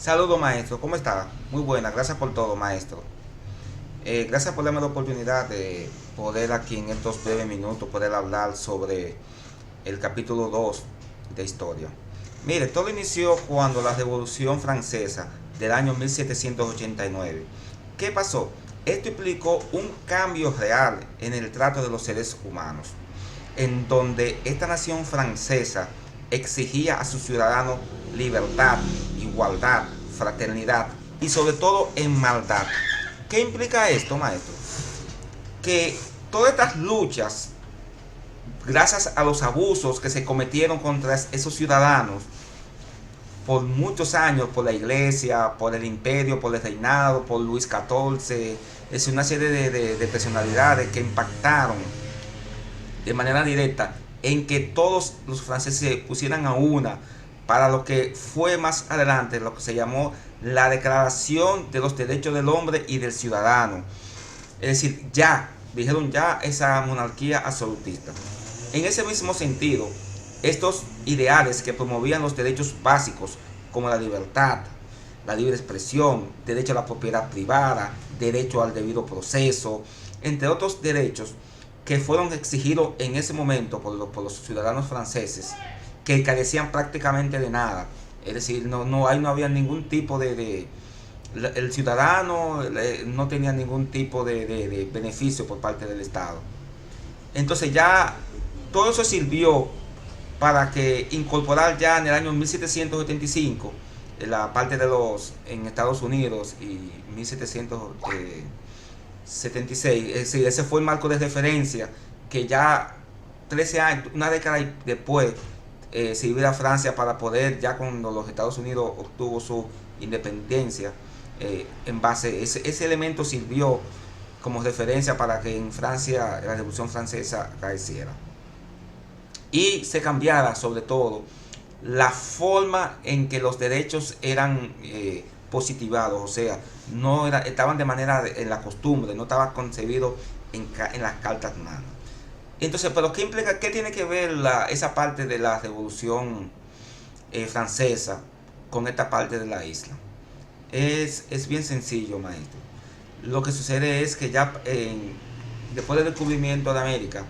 Saludos maestro, ¿cómo está? Muy buena, gracias por todo maestro. Gracias por darme la oportunidad de poder aquí en estos breves minutos poder hablar sobre el capítulo 2 de historia. Mire, todo inició cuando la Revolución Francesa del año 1789. ¿Qué pasó? Esto implicó un cambio real en el trato de los seres humanos, en donde esta nación francesa exigía a sus ciudadanos libertad, igualdad, fraternidad y sobre todo en maldad. ¿Qué implica esto, maestro? Que todas estas luchas, gracias a los abusos que se cometieron contra esos ciudadanos por muchos años, por la iglesia, por el imperio, por el reinado, por Luis XIV, es una serie de personalidades que impactaron de manera directa en que todos los franceses se pusieran a una para lo que fue más adelante lo que se llamó la Declaración de los Derechos del Hombre y del Ciudadano. Es decir, ya, dijeron ya esa monarquía absolutista. En ese mismo sentido, estos ideales que promovían los derechos básicos como la libertad, la libre expresión, derecho a la propiedad privada, derecho al debido proceso, entre otros derechos que fueron exigidos en ese momento por los ciudadanos franceses, que carecían prácticamente de nada. Es decir, no había ningún tipo el ciudadano no tenía ningún tipo de beneficio por parte del Estado. Entonces ya todo eso sirvió para que incorporar ya en el año 1775 la parte de los en Estados Unidos y 1776, es decir, ese fue el marco de referencia que ya 13 años, una década después, sirvió a Francia para poder, ya cuando los Estados Unidos obtuvo su independencia, en base, ese elemento sirvió como referencia para que en Francia la Revolución Francesa caeciera. Y se cambiara sobre todo la forma en que los derechos eran positivados, o sea, no era, estaban de manera en la costumbre, no estaba concebido en las cartas humanas. Entonces, pero ¿qué implica, qué tiene que ver esa parte de la Revolución Francesa con esta parte de la isla? Es bien sencillo, maestro. Lo que sucede es que ya después del descubrimiento de América,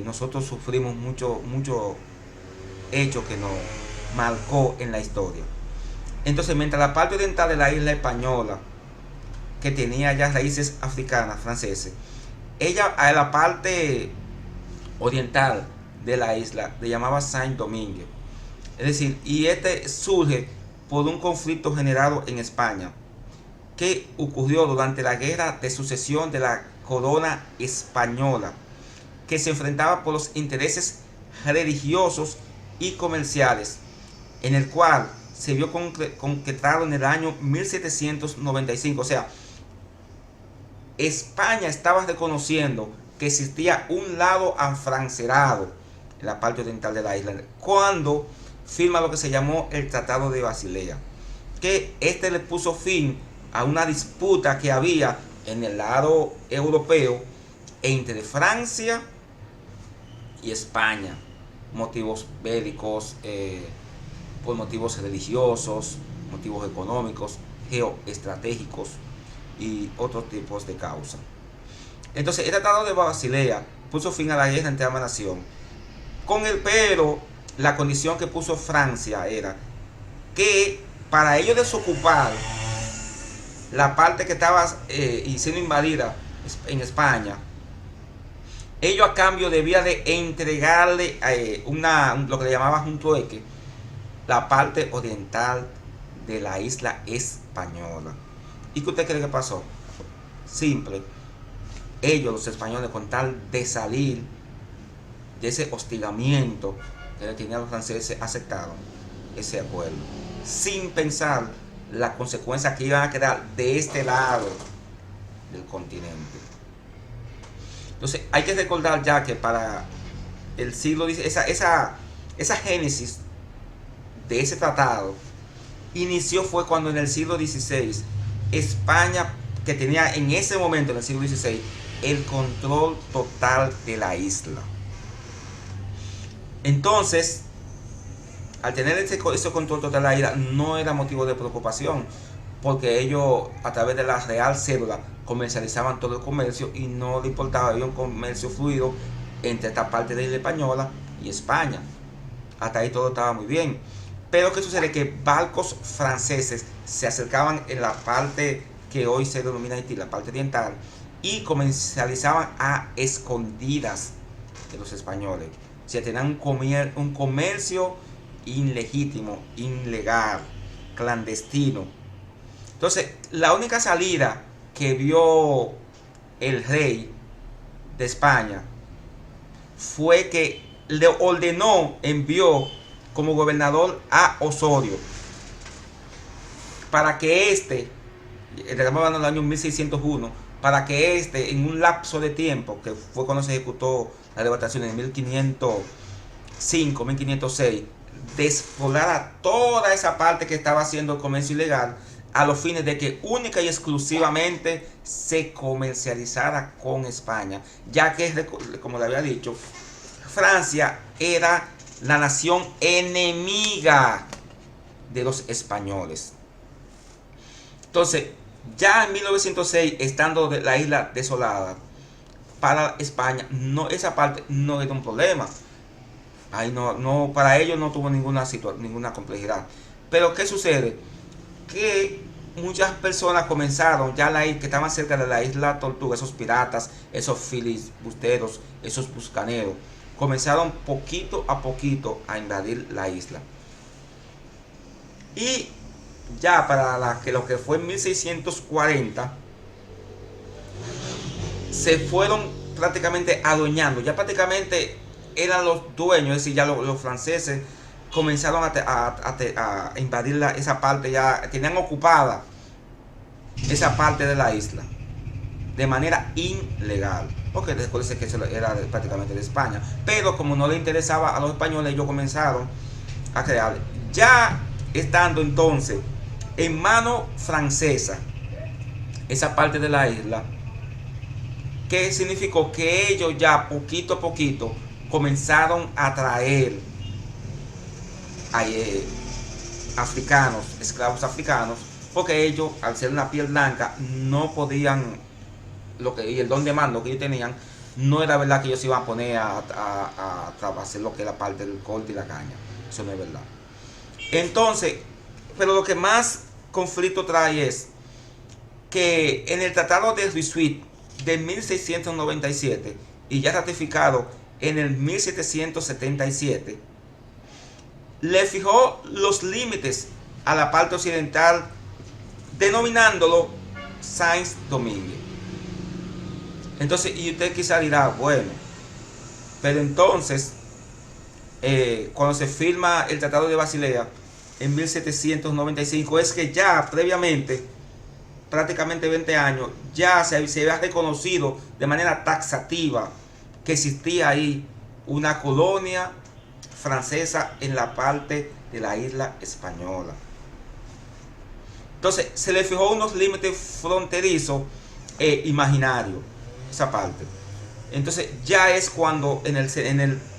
nosotros sufrimos mucho hecho que nos marcó en la historia. Entonces, mientras la parte oriental de la isla española, que tenía ya raíces africanas, franceses, ella a la parte oriental de la isla le llamaba Saint-Domingue. Es decir, y este surge por un conflicto generado en España que ocurrió durante la guerra de sucesión de la corona española, que se enfrentaba por los intereses religiosos y comerciales, en el cual se vio concretado en el año 1795. O sea, España estaba reconociendo que existía un lado afrancerado en la parte oriental de la isla cuando firma lo que se llamó el Tratado de Basilea, que este le puso fin a una disputa que había en el lado europeo entre Francia y España, motivos bélicos, por motivos religiosos, motivos económicos, geoestratégicos y otros tipos de causas. Entonces, el Tratado de Basilea puso fin a la guerra entre ambas naciones. Pero la condición que puso Francia era que para ellos desocupar la parte que estaba siendo invadida en España, ellos a cambio debían de entregarle lo que le llamaban un trueque, la parte oriental de la isla española. ¿Y qué usted cree que pasó? Simple. Ellos, los españoles, con tal de salir de ese hostigamiento que le tenían los franceses, aceptaron ese acuerdo, sin pensar las consecuencias que iban a quedar de este lado del continente. Entonces, hay que recordar ya que para el siglo esa génesis de ese tratado fue cuando en el siglo XVI España, que tenía en ese momento, en el siglo XVI, el control total de la isla. Entonces, al tener ese control total de la isla, no era motivo de preocupación, porque ellos a través de la Real Cédula comercializaban todo el comercio y no le importaba, había un comercio fluido entre esta parte de la isla española y España. Hasta ahí todo estaba muy bien. Pero ¿qué sucede? Que barcos franceses se acercaban en la parte que hoy se denomina Haití, la parte oriental, y comercializaban a escondidas de los españoles. O sea, tenían un comercio ilegítimo, ilegal, clandestino. Entonces, la única salida que vio el rey de España fue que le ordenó, envió como gobernador a Osorio para que estamos hablando del año 1601, para que en un lapso de tiempo, que fue cuando se ejecutó la devastación en 1505, 1506, despoblara toda esa parte que estaba haciendo el comercio ilegal, a los fines de que única y exclusivamente se comercializara con España, ya que, como le había dicho, Francia era la nación enemiga de los españoles. Entonces, ya en 1906, estando la isla desolada, para España, esa parte no era un problema. Ahí para ellos no tuvo ninguna complejidad. Pero ¿qué sucede? Que muchas personas comenzaron, que estaban cerca de la isla Tortuga, esos piratas, esos filibusteros, esos buscaneros, comenzaron poquito a poquito a invadir la isla. Y ya para lo que fue en 1640, se fueron prácticamente adueñando, ya prácticamente eran los dueños, es decir, ya los franceses comenzaron a invadir esa parte, ya tenían ocupada esa parte de la isla de manera ilegal, porque después que eso era prácticamente de España, pero como no le interesaba a los españoles, ellos comenzaron a crear, ya estando entonces en mano francesa esa parte de la isla, que significó que ellos ya poquito a poquito comenzaron a traer africanos, esclavos africanos, porque ellos, al ser una piel blanca, no podían, y el don de mando que ellos tenían, no era verdad que ellos se iban a poner a hacer lo que era parte del corte y la caña. Eso no es verdad. Entonces, pero lo que más conflicto trae es que en el Tratado de Ryswick de 1697, y ya ratificado en el 1777, le fijó los límites a la parte occidental, denominándolo Saint-Domingue. Entonces, y usted quizá dirá, bueno, pero entonces, cuando se firma el Tratado de Basilea en 1795, es que ya previamente, prácticamente 20 años, ya se había reconocido de manera taxativa que existía ahí una colonia francesa en la parte de la isla española. Entonces se le fijó unos límites fronterizos imaginarios, esa parte. Entonces ya es cuando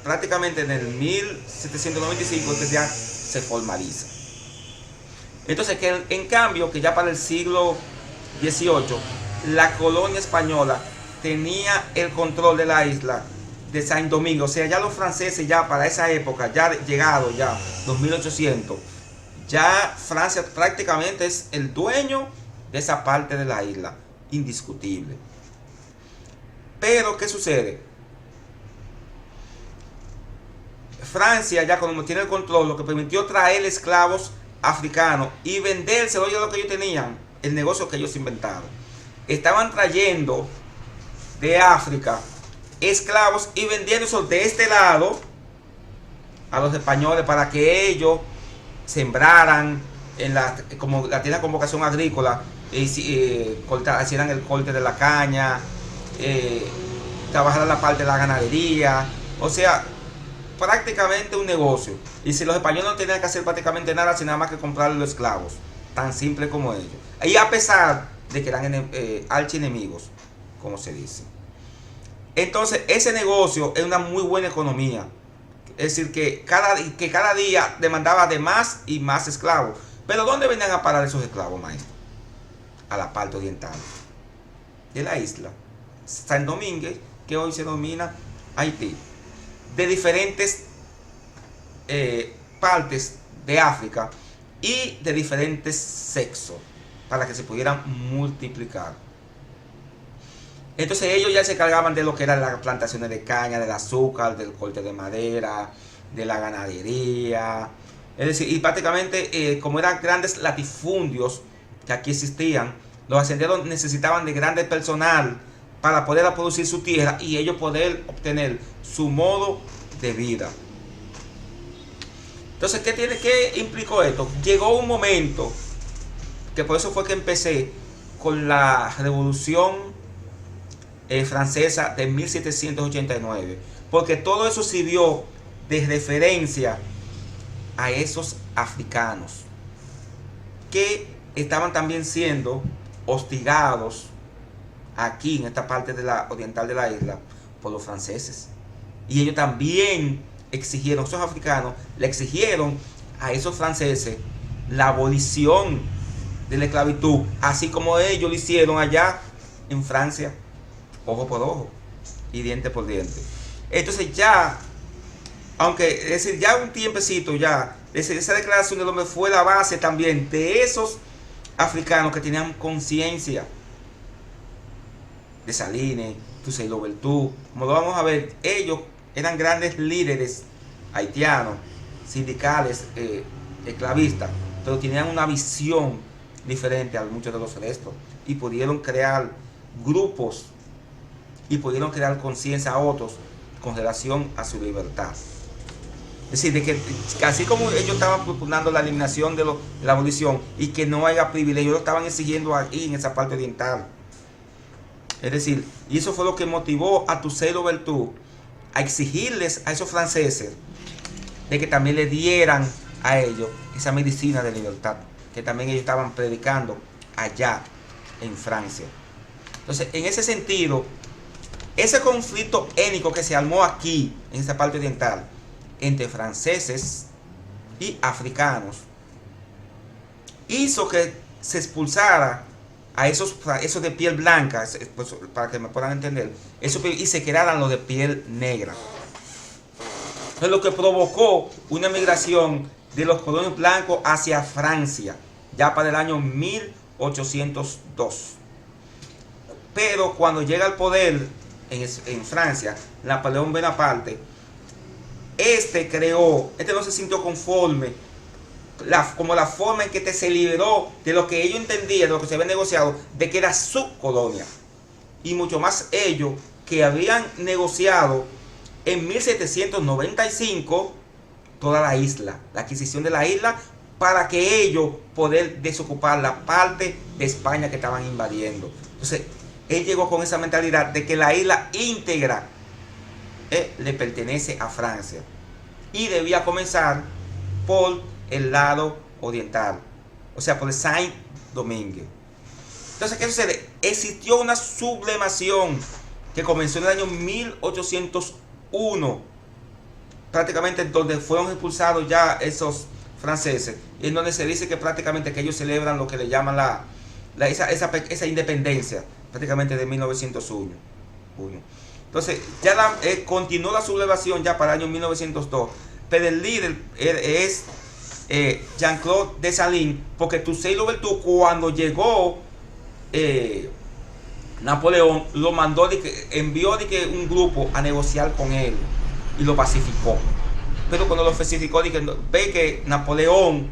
prácticamente en el 1795 que ya se formaliza. Entonces que en cambio que ya para el siglo XVIII la colonia española tenía el control de la isla de Saint Domingue, o sea, ya los franceses ya para esa época, ya llegado ya 2800, ya Francia prácticamente es el dueño de esa parte de la isla, indiscutible. Pero ¿qué sucede? Francia ya cuando tiene el control, lo que permitió traer esclavos africanos y vendérselo, oye lo que ellos tenían, el negocio que ellos inventaron. Estaban trayendo de África esclavos y vendiéndolos de este lado a los españoles para que ellos sembraran como la tienda de convocación agrícola, hicieran el corte de la caña, trabajaran la parte de la ganadería, o sea, prácticamente un negocio. Y si los españoles no tenían que hacer prácticamente nada, sino nada más que comprar los esclavos, tan simple como ellos, y a pesar de que eran archienemigos, como se dice. Entonces ese negocio es una muy buena economía, Es decir, que cada día demandaba de más y más esclavos. Pero ¿dónde venían a parar esos esclavos, maestro? A la parte oriental de la isla San Domingo, que hoy se denomina Haití, de diferentes partes de África y de diferentes sexos, para que se pudieran multiplicar. Entonces ellos ya se cargaban de lo que eran las plantaciones de caña, del azúcar, del corte de madera, de la ganadería. Es decir, y prácticamente como eran grandes latifundios que aquí existían, los hacendados necesitaban de grande personal para poder producir su tierra y ellos poder obtener su modo de vida. Entonces, ¿qué implicó esto? Llegó un momento, que por eso fue que empecé con la Revolución Francesa de 1789, porque todo eso sirvió de referencia a esos africanos que estaban también siendo hostigados aquí en esta parte de la oriental de la isla por los franceses, y ellos también exigieron, esos africanos le exigieron a esos franceses la abolición de la esclavitud, así como ellos lo hicieron allá en Francia, ojo por ojo y diente por diente. Entonces ya, aunque, es decir, ya un tiempecito ya, esa declaración de Lomé fue la base también de esos africanos que tenían conciencia. De Salines, Toussaint Louverture, como lo vamos a ver, ellos eran grandes líderes haitianos, sindicales, esclavistas, pero tenían una visión diferente a muchos de los restos y pudieron crear grupos y pudieron crear conciencia a otros con relación a su libertad. Es decir, de que así como ellos estaban propugnando la eliminación de la abolición y que no haya privilegios, lo estaban exigiendo aquí en esa parte oriental. Es decir, y eso fue lo que motivó a Toussaint Louverture a exigirles a esos franceses de que también le dieran a ellos esa medicina de libertad que también ellos estaban predicando allá en Francia. Entonces, en ese sentido, ese conflicto étnico que se armó aquí, en esta parte oriental, entre franceses y africanos, hizo que se expulsara a esos de piel blanca, pues, para que me puedan entender, y se quedaran los de piel negra. Es lo que provocó una migración de los colonos blancos hacia Francia, ya para el año 1802. Pero cuando llega al poder en Francia, Napoleón Bonaparte, este no se sintió conforme como la forma en que se liberó de lo que ellos entendían, de lo que se había negociado, de que era su colonia. Y mucho más ellos que habían negociado en 1795 toda la isla, la adquisición de la isla, para que ellos poder desocupar la parte de España que estaban invadiendo. Entonces, él llegó con esa mentalidad de que la isla íntegra le pertenece a Francia y debía comenzar por el lado oriental, o sea, por el Saint-Domingue. Entonces, ¿qué sucede? Existió una sublevación que comenzó en el año 1801, prácticamente donde fueron expulsados ya esos franceses, en donde se dice que prácticamente que ellos celebran lo que le llaman esa independencia, prácticamente de 1901. Entonces, ya continuó la sublevación ya para el año 1902, pero el líder es Jean-Claude Dessalines, porque Toussaint Louverture, cuando llegó Napoleón, lo mandó, envió un grupo a negociar con él y lo pacificó. Pero cuando lo pacificó, ve que Napoleón,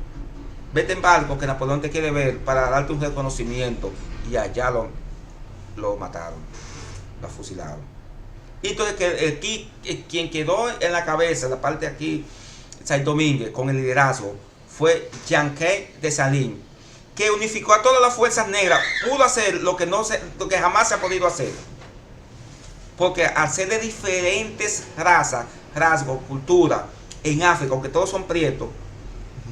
vete en barco, que Napoleón te quiere ver para darte un reconocimiento, y allá lo mataron, lo fusilaron. Y entonces aquí quien quedó en la cabeza, la parte de aquí, Saint-Domingue, con el liderazgo, fue Jean-Claude Dessalines, que unificó a todas las fuerzas negras, pudo hacer lo que jamás se ha podido hacer. Porque al ser de diferentes razas, rasgos, cultura, en África, aunque todos son prietos,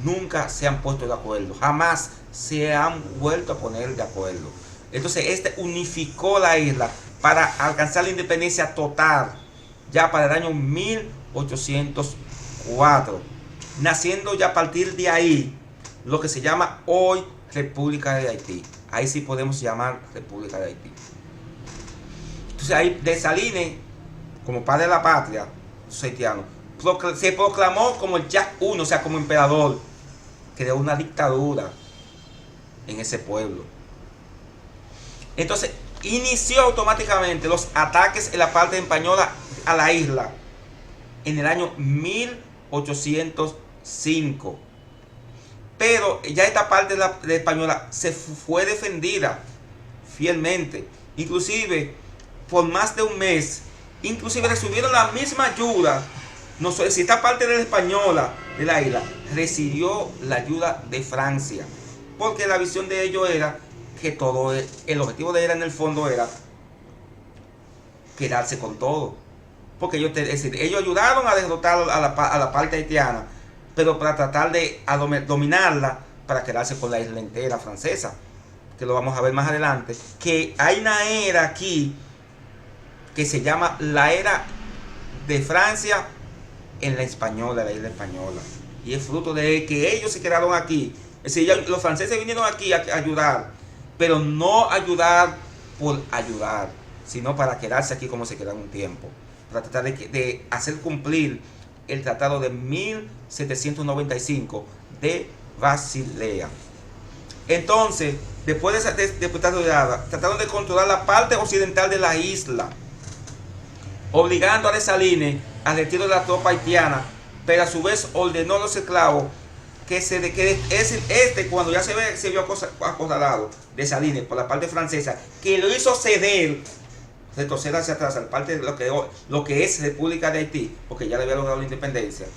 nunca se han puesto de acuerdo, jamás se han vuelto a poner de acuerdo. Entonces unificó la isla para alcanzar la independencia total ya para el año 1802. 4, naciendo ya a partir de ahí lo que se llama hoy República de Haití. Ahí sí podemos llamar República de Haití. Entonces ahí Dessalines, como padre de la patria, los haitianos, se proclamó como el Jack I, o sea, como emperador, creó una dictadura en ese pueblo. Entonces inició automáticamente los ataques en la parte española a la isla en el año 1805. Pero ya esta parte de española se fue defendida fielmente. Inclusive por más de un mes. Inclusive recibieron la misma ayuda. No sé si esta parte de la española de la isla recibió la ayuda de Francia. Porque la visión de ellos era que todo, el objetivo de ellos en el fondo era quedarse con todo. Porque ellos, es decir, ellos ayudaron a derrotar a la parte haitiana, pero para tratar de dominarla, para quedarse con la isla entera francesa, que lo vamos a ver más adelante, que hay una era aquí que se llama la era de Francia en la española, la isla española, y es fruto de que ellos se quedaron aquí. Es decir, los franceses vinieron aquí a ayudar, pero no ayudar por ayudar, sino para quedarse aquí como se quedaron un tiempo, para tratar de hacer cumplir el tratado de 1795 de Basilea. Entonces, después de esta ayuda, trataron de controlar la parte occidental de la isla, obligando a Dessalines al retiro de la tropa haitiana, pero a su vez ordenó a los esclavos que cuando ya se vio acorralado Dessalines por la parte francesa, que lo hizo ceder, retroceder hacia atrás al parte de lo que es República de Haití, porque ya le había logrado la independencia.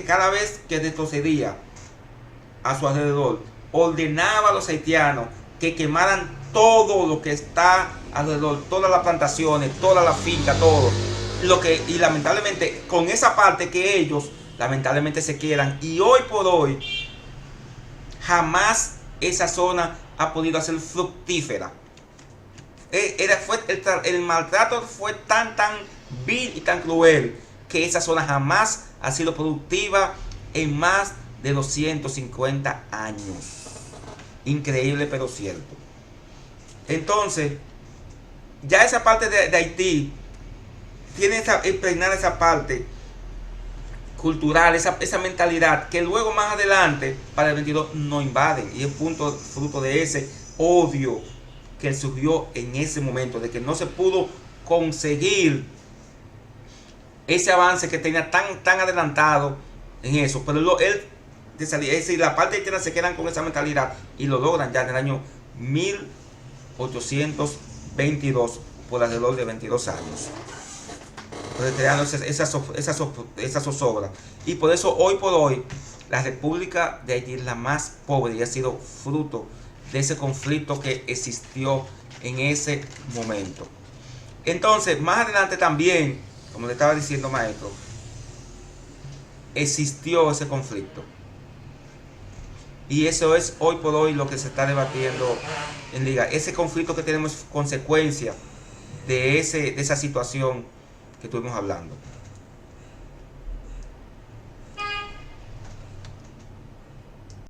Cada vez que retrocedía a su alrededor, ordenaba a los haitianos que quemaran todo lo que está alrededor, todas las plantaciones, toda la finca, todo. Y lamentablemente, con esa parte que ellos lamentablemente se quedan, y hoy por hoy, jamás esa zona ha podido ser fructífera. El maltrato fue tan vil y tan cruel que esa zona jamás ha sido productiva en más de 250 años. Increíble pero cierto. Entonces, ya esa parte de Haití tiene impregnada esa parte cultural, esa mentalidad que luego más adelante, para el 22, no invaden. Y es fruto de ese odio que surgió en ese momento, de que no se pudo conseguir ese avance que tenía tan adelantado en eso. Pero la parte haitiana se quedan con esa mentalidad y lo logran ya en el año 1822, por alrededor de 22 años. Creando esas zozobras. Y por eso hoy por hoy la República de Haití es la más pobre y ha sido fruto de ese conflicto que existió en ese momento. Entonces, más adelante también, como le estaba diciendo, maestro, existió ese conflicto. Y eso es hoy por hoy lo que se está debatiendo en Liga. Ese conflicto que tenemos consecuencia de esa situación que estuvimos hablando.